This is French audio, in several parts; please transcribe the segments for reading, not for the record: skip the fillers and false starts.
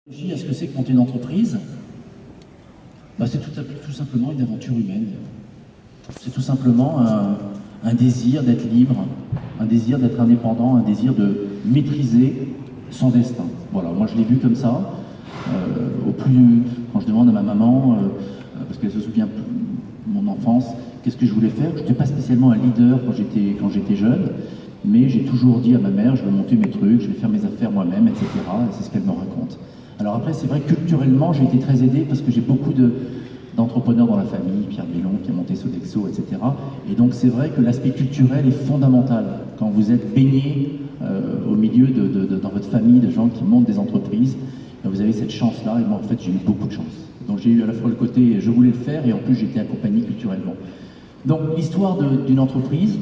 À ce que c'est que monter une entreprise, c'est tout simplement une aventure humaine. C'est tout simplement un désir d'être libre, un désir d'être indépendant, un désir de maîtriser son destin. Voilà, moi je l'ai vu comme ça. Quand je demande à ma maman, parce qu'elle se souvient de mon enfance, qu'est-ce que je voulais faire, je n'étais pas spécialement un leader quand j'étais jeune, mais j'ai toujours dit à ma mère, je vais monter mes trucs, je vais faire mes affaires moi-même, etc. Et c'est ce qu'elle me raconte. Alors après, c'est vrai que culturellement, j'ai été très aidé parce que j'ai beaucoup d'entrepreneurs dans la famille, Pierre Bellon qui a monté Sodexo, etc. Et donc c'est vrai que l'aspect culturel est fondamental quand vous êtes baigné au milieu dans votre famille de gens qui montent des entreprises. Vous avez cette chance-là, et moi en fait j'ai eu beaucoup de chance. Donc j'ai eu à la fois le côté je voulais le faire et en plus j'étais accompagné culturellement. Donc l'histoire d'une entreprise,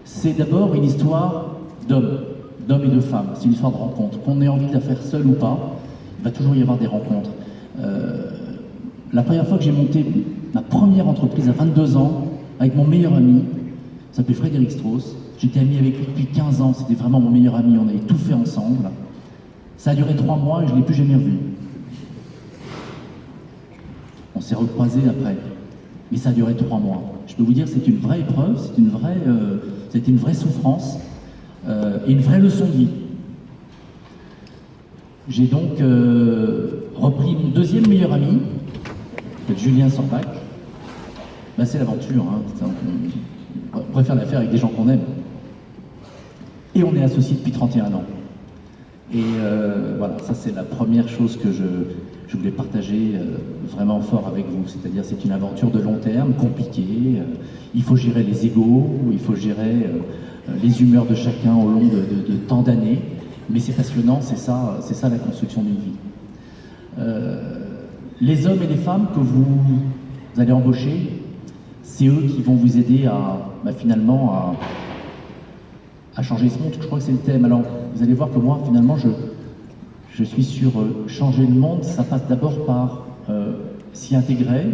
c'est d'abord une histoire d'hommes et de femmes. C'est une histoire de rencontre. Qu'on ait envie de la faire seul ou pas, il va toujours y avoir des rencontres. La première fois que j'ai monté ma première entreprise à 22 ans, avec mon meilleur ami, il s'appelait Frédéric Strauss. J'étais ami avec lui depuis 15 ans, c'était vraiment mon meilleur ami, on avait tout fait ensemble. Ça a duré 3 mois et je ne l'ai plus jamais revu. On s'est recroisés après, mais ça a duré 3 mois. Je peux vous dire, c'est une vraie épreuve, c'était une vraie souffrance et une vraie leçon de vie. J'ai donc repris mon deuxième meilleur ami, Julien Sorbach. C'est l'aventure, hein. On pourrait faire l'affaire avec des gens qu'on aime. Et on est associés depuis 31 ans. Et voilà, ça c'est la première chose que je voulais partager vraiment fort avec vous. C'est-à-dire c'est une aventure de long terme, compliquée. Il faut gérer les égos, il faut gérer les humeurs de chacun au long de tant d'années. Mais c'est passionnant, c'est ça la construction d'une vie. Les hommes et les femmes que vous allez embaucher, c'est eux qui vont vous aider finalement à changer ce monde. Je crois que c'est le thème. Alors, vous allez voir que moi, finalement, je suis sur changer le monde. Ça passe d'abord par s'y intégrer,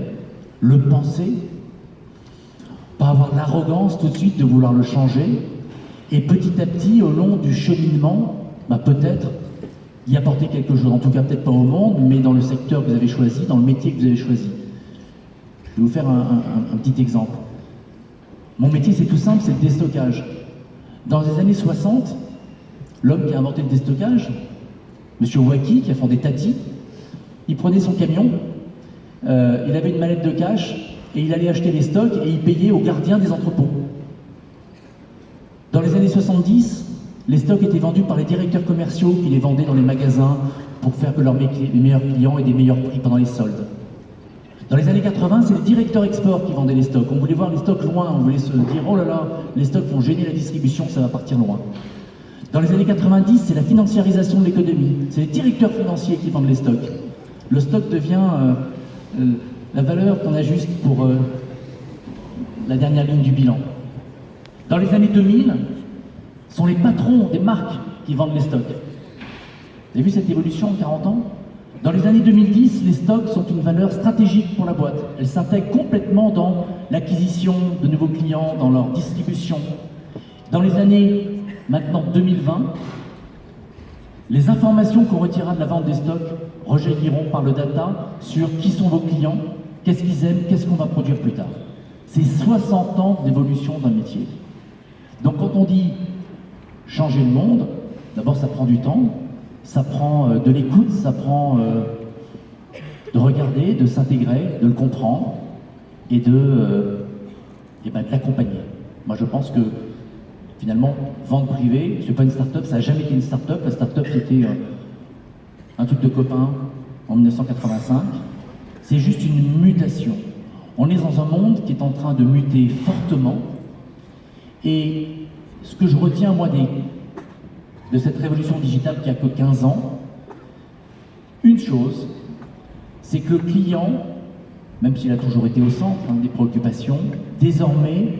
le penser, pas avoir l'arrogance tout de suite de vouloir le changer, et petit à petit, au long du cheminement, peut-être y apporter quelque chose. En tout cas, peut-être pas au monde, mais dans le secteur que vous avez choisi, dans le métier que vous avez choisi. Je vais vous faire un petit exemple. Mon métier, c'est tout simple, c'est le déstockage. Dans les années 60, l'homme qui a inventé le déstockage, M. Wacky, qui a fondé Tati, il prenait son camion, il avait une mallette de cash, et il allait acheter les stocks et il payait aux gardiens des entrepôts. Dans les années 70, les stocks étaient vendus par les directeurs commerciaux qui les vendaient dans les magasins pour faire que les meilleurs clients aient des meilleurs prix pendant les soldes. Dans les années 80, c'est le directeur export qui vendait les stocks. On voulait voir les stocks loin, on voulait se dire « Oh là là, les stocks vont gêner la distribution, ça va partir loin ». Dans les années 90, c'est la financiarisation de l'économie. C'est les directeurs financiers qui vendent les stocks. Le stock devient la valeur qu'on ajuste pour la dernière ligne du bilan. Dans les années 2000, ce sont les patrons des marques qui vendent les stocks. Vous avez vu cette évolution en 40 ans ? Dans les années 2010, les stocks sont une valeur stratégique pour la boîte. Elles s'intègrent complètement dans l'acquisition de nouveaux clients, dans leur distribution. Dans les années, maintenant 2020, les informations qu'on retirera de la vente des stocks rejailliront par le data sur qui sont vos clients, qu'est-ce qu'ils aiment, qu'est-ce qu'on va produire plus tard. C'est 60 ans d'évolution d'un métier. Donc quand on dit changer le monde, d'abord ça prend du temps, ça prend de l'écoute, ça prend de regarder, de s'intégrer, de le comprendre et de l'accompagner. Moi je pense que finalement, vente privée, c'est pas une start-up, ça n'a jamais été une start-up. La start-up c'était un truc de copain en 1985. C'est juste une mutation. On est dans un monde qui est en train de muter fortement. Et ce que je retiens, moi, de cette révolution digitale qui a que 15 ans, une chose, c'est que le client, même s'il a toujours été au centre des préoccupations, désormais,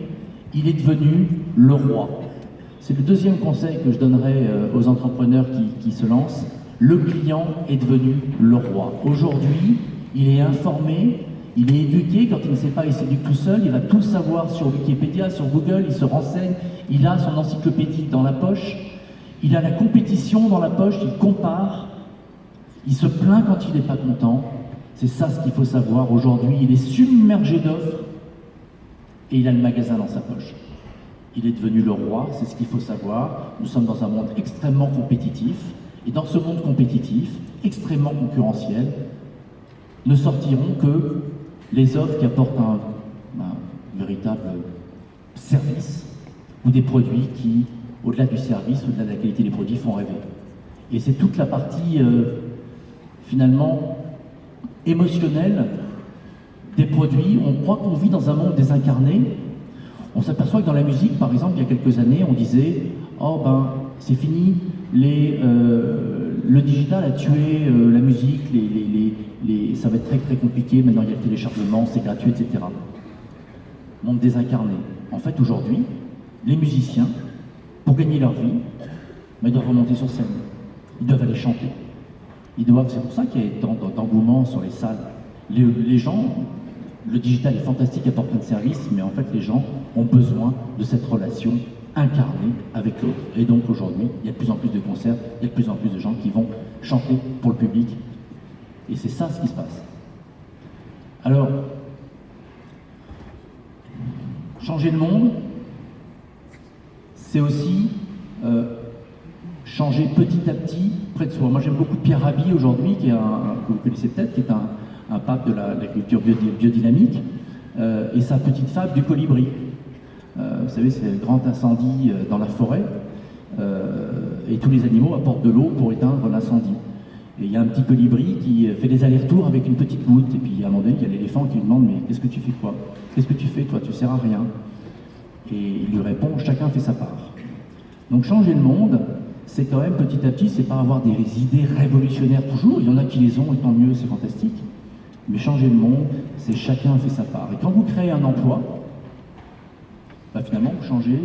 il est devenu le roi. C'est le deuxième conseil que je donnerais aux entrepreneurs qui se lancent. Le client est devenu le roi. Aujourd'hui, il est informé, il est éduqué. Quand il ne sait pas, il s'éduque tout seul. Il va tout savoir sur Wikipédia, sur Google, il se renseigne. Il a son encyclopédie dans la poche. Il a la compétition dans la poche, il compare. Il se plaint quand il n'est pas content. C'est ça ce qu'il faut savoir. Aujourd'hui, il est submergé d'offres et il a le magasin dans sa poche. Il est devenu le roi, c'est ce qu'il faut savoir. Nous sommes dans un monde extrêmement compétitif. Et dans ce monde compétitif, extrêmement concurrentiel, ne sortiront que les offres qui apportent un véritable service ou des produits qui, au-delà du service, au-delà de la qualité des produits, font rêver. Et c'est toute la partie, finalement, émotionnelle des produits. On croit qu'on vit dans un monde désincarné. On s'aperçoit que dans la musique, par exemple, il y a quelques années, on disait « Oh ben, c'est fini, le digital a tué la musique, ça va être très très compliqué, maintenant il y a le téléchargement, c'est gratuit, etc. » Monde désincarné. En fait, aujourd'hui, les musiciens, pour gagner leur vie, ils doivent remonter sur scène. Ils doivent aller chanter. C'est pour ça qu'il y a tant d'engouement sur les salles. Les gens, le digital est fantastique, apporte plein de services, mais en fait, les gens ont besoin de cette relation incarnée avec l'autre. Et donc aujourd'hui, il y a de plus en plus de concerts, il y a de plus en plus de gens qui vont chanter pour le public. Et c'est ça ce qui se passe. Alors, changer le monde, c'est aussi changer petit à petit près de soi. Moi j'aime beaucoup Pierre Rabhi aujourd'hui, que vous connaissez peut-être, qui est un pape de l'agriculture biodynamique, et sa petite fable du colibri. Vous savez, c'est le grand incendie dans la forêt, et tous les animaux apportent de l'eau pour éteindre l'incendie. Et il y a un petit colibri qui fait des allers-retours avec une petite goutte, et puis à un moment donné, il y a l'éléphant qui lui demande « Mais qu'est-ce que tu fais quoi? Qu'est-ce que tu fais toi? Tu sers à rien. » Et il lui répond « Chacun fait sa part. » Donc changer le monde, c'est quand même petit à petit, c'est pas avoir des idées révolutionnaires toujours, il y en a qui les ont et tant mieux, c'est fantastique. Mais changer le monde, c'est chacun fait sa part. Et quand vous créez un emploi, bah finalement vous changez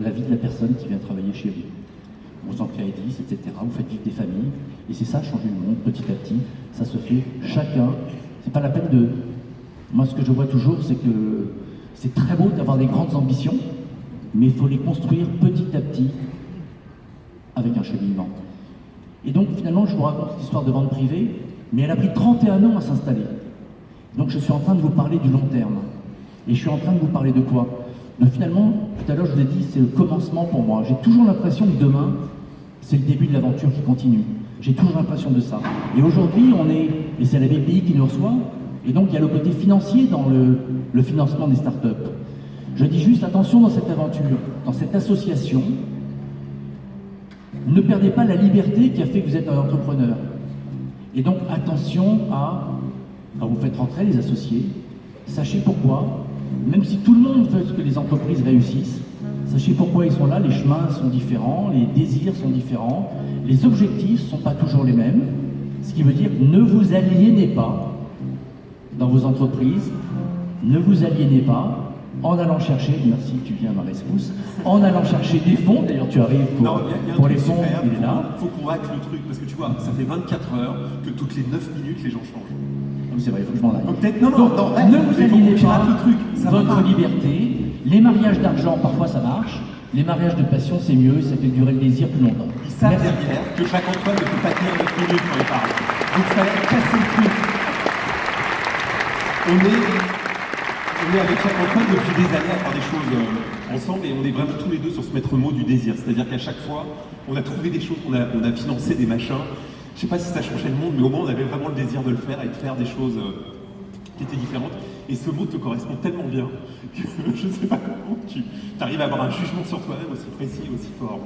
la vie de la personne qui vient travailler chez vous. Vous en créez 10, etc. Vous faites vivre des familles. Et c'est ça, changer le monde, petit à petit. Ça se fait chacun. C'est pas la peine de... Moi, ce que je vois toujours, c'est que c'est très beau d'avoir des grandes ambitions, mais il faut les construire petit à petit avec un cheminement. Et donc, finalement, je vous raconte cette histoire de vente privée, mais elle a pris 31 ans à s'installer. Donc, je suis en train de vous parler du long terme. Et je suis en train de vous parler de quoi? Donc, finalement, tout à l'heure, je vous ai dit, c'est le commencement pour moi. J'ai toujours l'impression que demain, c'est le début de l'aventure qui continue. J'ai toujours l'impression de ça. Et aujourd'hui, et c'est la BPI qui nous reçoit, et donc il y a le côté financier dans le financement des startups. Je dis juste, attention dans cette aventure, dans cette association, ne perdez pas la liberté qui a fait que vous êtes un entrepreneur. Et donc, attention quand vous faites rentrer les associés, sachez pourquoi, même si tout le monde veut que les entreprises réussissent, sachez pourquoi ils sont là, les chemins sont différents, les désirs sont différents, les objectifs ne sont pas toujours les mêmes, ce qui veut dire ne vous aliénez pas dans vos entreprises, ne vous aliénez pas en allant chercher, merci tu viens à ma rescousse, en allant chercher des fonds, d'ailleurs tu arrives pour les fonds, super, il est là. Il faut qu'on hack le truc, parce que tu vois, ça fait 24 heures que toutes les 9 minutes les gens changent. Oui, c'est vrai, il faut que je m'en aille. Peut-être, Donc, ne vous aliénez pas, le truc, ça votre liberté, les mariages d'argent, parfois ça marche, les mariages de passion c'est mieux, ça fait durer le désir plus longtemps. Ils savent derrière que Jacques-Antoine ne peut pas tenir 9 minutes quand il parle. Donc ça va casser le truc. On est avec Jacques-Antoine depuis des années à faire des choses ensemble et on est vraiment tous les deux sur ce maître mot du désir. C'est-à-dire qu'à chaque fois, on a trouvé des choses, on a financé des machins. Je sais pas si ça changeait le monde, mais au moins on avait vraiment le désir de le faire et de faire des choses qui étaient différentes. Et ce mot te correspond tellement bien que je ne sais pas comment tu arrives à avoir un jugement sur toi-même aussi précis et aussi fort.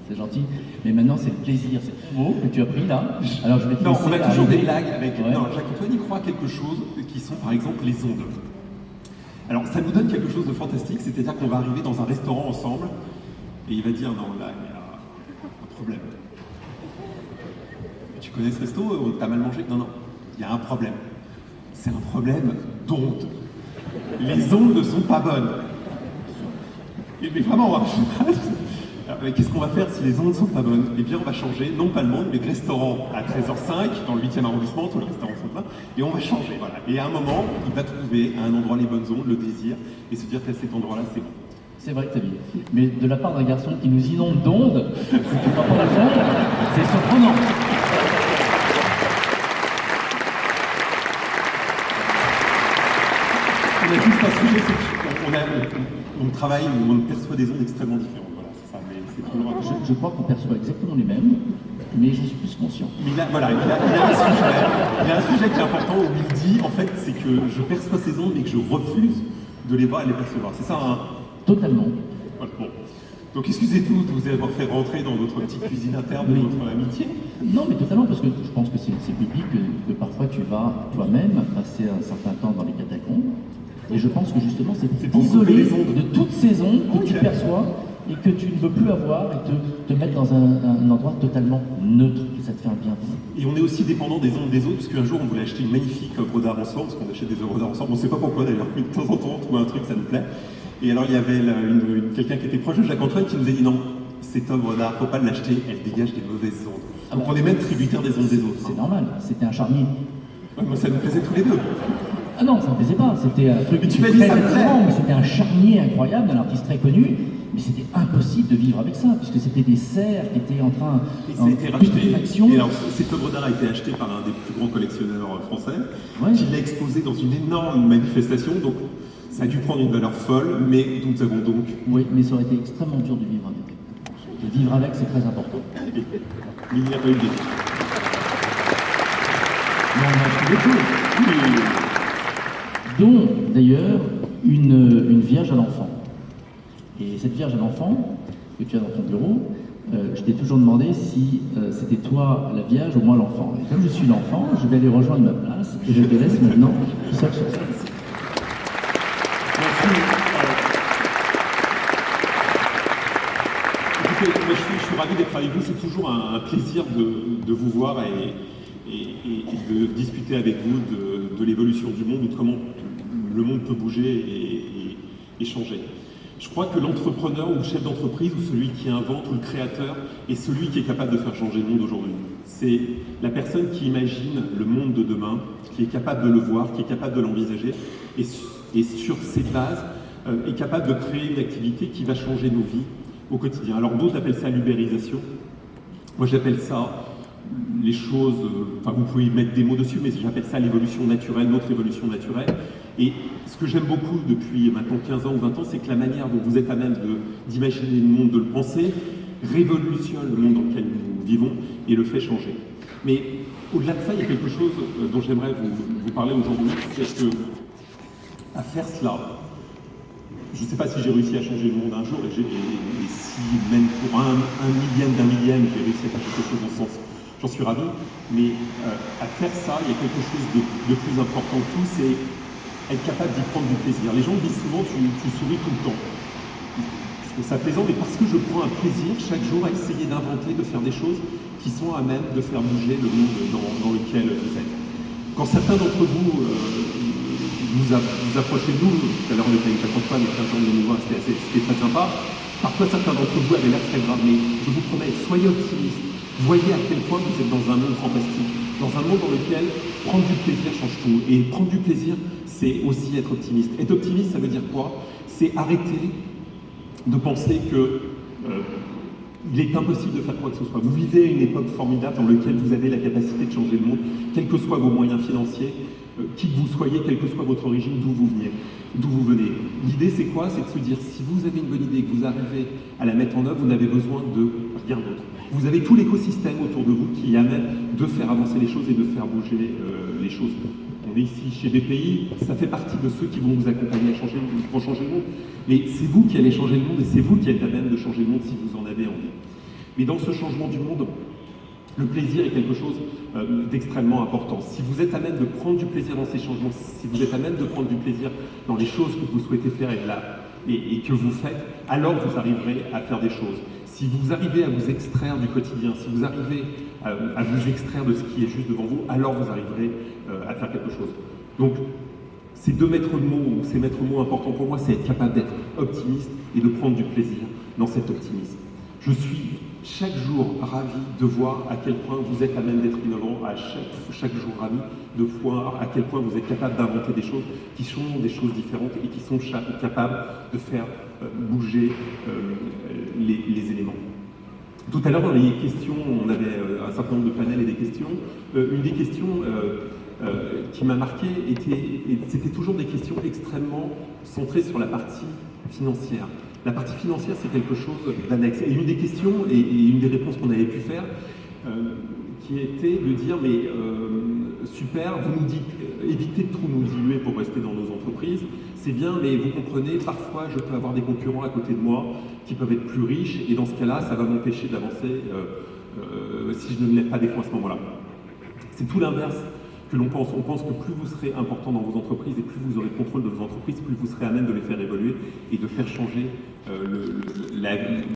C'est gentil, mais maintenant c'est le plaisir, c'est le mot que tu as pris là. Alors je vais te Non, on a toujours arriver. des blagues avec... Ouais. Non, Jacques-Antoine, il croit à quelque chose qui sont par exemple les ondes. Alors ça nous donne quelque chose de fantastique, c'est-à-dire qu'on va arriver dans un restaurant ensemble et il va dire non, là il y a un problème. Tu connais ce resto? T'as mal mangé? Non, non, il y a un problème. C'est un problème d'ondes. Les ondes ne sont pas bonnes. Mais vraiment, qu'est-ce qu'on va faire si les ondes ne sont pas bonnes? Eh bien, on va changer, non pas le monde, mais le restaurant à 13h05, dans le 8e arrondissement, tous les restaurants sont pleins, et on va changer, voilà. Et à un moment, il va trouver à un endroit les bonnes ondes, le désir, et se dire qu'à cet endroit-là, c'est bon. C'est vrai que t'as dit. Mais de la part d'un garçon qui nous inonde d'ondes, que tu crois pas aux ondes, c'est surprenant. on a juste un sujet, c'est qu'on travaille où on perçoit des ondes extrêmement différentes. Voilà, c'est ça, mais c'est toujours important. Je crois qu'on perçoit exactement les mêmes, mais je suis plus conscient. Mais il a un sujet qui est important où il dit, en fait, c'est que je perçois ces ondes mais que je refuse de les voir et de les percevoir. C'est ça, hein? Totalement. Voilà, bon. Donc excusez-nous de vous avoir fait rentrer dans votre petite cuisine interne de votre amitié. Non, mais totalement, parce que je pense que c'est public, que parfois tu vas toi-même passer un certain temps dans les catacombes. Et je pense que justement, c'est pour isolé couper les ondes. de toutes ces ondes que Ok. tu perçois et que tu ne veux plus avoir et te mettre dans un endroit totalement neutre, et ça te fait un bien fou. Et on est aussi dépendant des ondes des autres, parce qu'un jour on voulait acheter une magnifique œuvre d'art ensemble, parce qu'on achète des œuvres d'art ensemble, on ne sait pas pourquoi d'ailleurs, mais de temps en temps on trouve un truc, ça nous plaît. Et alors il y avait quelqu'un qui était proche de Jacques-Antoine qui nous a dit non, cette œuvre d'art, faut pas l'acheter, elle dégage des mauvaises ondes. Ah Donc bah, on est même tributaire des ondes des autres. C'est normal, c'était un charnier. Ouais, moi ça nous plaisait tous les deux. Ah non, ça ne me plaisait pas, c'était un truc Mais tu m'as dit ça me plaît. attirant, mais c'était un charnier incroyable d'un artiste très connu, mais c'était impossible de vivre avec ça, puisque c'était des serres qui étaient en train Et ça a été racheté. putréfaction. Et alors, cette œuvre d'art a été achetée par un des plus grands collectionneurs français, Ouais. qui l'a exposée dans une énorme manifestation. Donc, ça a dû prendre une valeur folle, mais nous avons donc. Oui, mais ça aurait été extrêmement dur de vivre avec. De vivre avec, c'est très important. Il n'y a pas eu de. Mais on a acheté des choses, Oui. dont d'ailleurs une vierge à l'enfant. Et cette vierge à l'enfant, que tu as dans ton bureau, je t'ai toujours demandé si c'était toi la vierge ou moi l'enfant. Et comme je suis l'enfant, je vais aller rejoindre ma place et je te laisse maintenant tout seul sur ça. Merci. Écoutez, moi, je suis ravi d'être avec vous. C'est toujours un plaisir de vous voir et de discuter avec vous de l'évolution du monde, de comment le monde peut bouger et changer. Je crois que l'entrepreneur ou le chef d'entreprise ou celui qui invente ou le créateur est celui qui est capable de faire changer le monde aujourd'hui. C'est la personne qui imagine le monde de demain, qui est capable de le voir, qui est capable de l'envisager et sur ces bases est capable de créer une activité qui va changer nos vies au quotidien. Alors d'autres appellent ça l'ubérisation. Moi j'appelle ça les choses, enfin vous pouvez mettre des mots dessus, mais j'appelle ça l'évolution naturelle, notre évolution naturelle. Et ce que j'aime beaucoup depuis maintenant 15 ans ou 20 ans, c'est que la manière dont vous êtes à même d'imaginer le monde, de le penser, révolutionne le monde dans lequel nous vivons et le fait changer. Mais au-delà de ça, il y a quelque chose dont j'aimerais vous parler aujourd'hui, c'est que à faire cela, je ne sais pas si j'ai réussi à changer le monde un jour, et si même pour un millième d'un millième, j'ai réussi à faire quelque chose dans ce sens, j'en suis ravi, mais à faire ça, il y a quelque chose de plus important que tout, c'est être capable d'y prendre du plaisir. Les gens disent souvent, tu souris tout le temps. Je trouve ça plaisant, mais parce que je prends un plaisir chaque jour à essayer d'inventer, de faire des choses qui sont à même de faire bouger le monde dans lequel vous êtes. Quand certains d'entre vous vous approchez de nous, tout à l'heure on était avec Jacques-Antoine, mais plein de gens de nous voir, c'était très sympa. Parfois certains d'entre vous avaient l'air très graves, mais je vous promets, soyez optimistes. Voyez à quel point vous êtes dans un monde fantastique, dans un monde dans lequel prendre du plaisir change tout. Et prendre du plaisir, c'est aussi être optimiste. Être optimiste, ça veut dire quoi? C'est arrêter de penser que il est impossible de faire quoi que ce soit. Vous vivez une époque formidable dans laquelle vous avez la capacité de changer le monde, quels que soient vos moyens financiers, qui que vous soyez, quelle que soit votre origine, d'où vous venez. L'idée, c'est quoi? C'est de se dire, si vous avez une bonne idée et que vous arrivez à la mettre en œuvre, vous n'avez besoin de rien d'autre. Vous avez tout l'écosystème autour de vous qui amène de faire avancer les choses et de faire bouger les choses. On est ici chez BPI, ça fait partie de ceux qui vont vous accompagner pour changer le monde. Mais c'est vous qui allez changer le monde et c'est vous qui êtes à même de changer le monde si vous en avez envie. Mais dans ce changement du monde, le plaisir est quelque chose d'extrêmement important. Si vous êtes à même de prendre du plaisir dans ces changements, si vous êtes à même de prendre du plaisir dans les choses que vous souhaitez faire et que vous faites, alors vous arriverez à faire des choses. Si vous arrivez à vous extraire du quotidien, si vous arrivez à vous extraire de ce qui est juste devant vous, alors vous arriverez à faire quelque chose. Donc, ces deux maîtres mots, ou ces maîtres mots importants pour moi, c'est être capable d'être optimiste et de prendre du plaisir dans cet optimisme. Je suis chaque jour ravi de voir à quel point vous êtes à même d'être innovant, chaque jour ravi de voir à quel point vous êtes capable d'inventer des choses qui sont des choses différentes et qui sont capables de faire bouger les éléments. Tout à l'heure, dans les questions, on avait un certain nombre de panels et des questions. Une des questions qui m'a marqué, c'était toujours des questions extrêmement centrées sur la partie financière. La partie financière, c'est quelque chose d'annexe. Et une des questions et une des réponses qu'on avait pu faire, qui était de dire, mais super, vous nous dites, évitez de trop nous diluer pour rester dans nos entreprises, c'est bien, mais vous comprenez, parfois je peux avoir des concurrents à côté de moi qui peuvent être plus riches, et dans ce cas-là, ça va m'empêcher d'avancer si je ne me lève pas des fonds à ce moment-là. C'est tout l'inverse que l'on pense. On pense que plus vous serez important dans vos entreprises et plus vous aurez le contrôle de vos entreprises, plus vous serez à même de les faire évoluer et de faire changer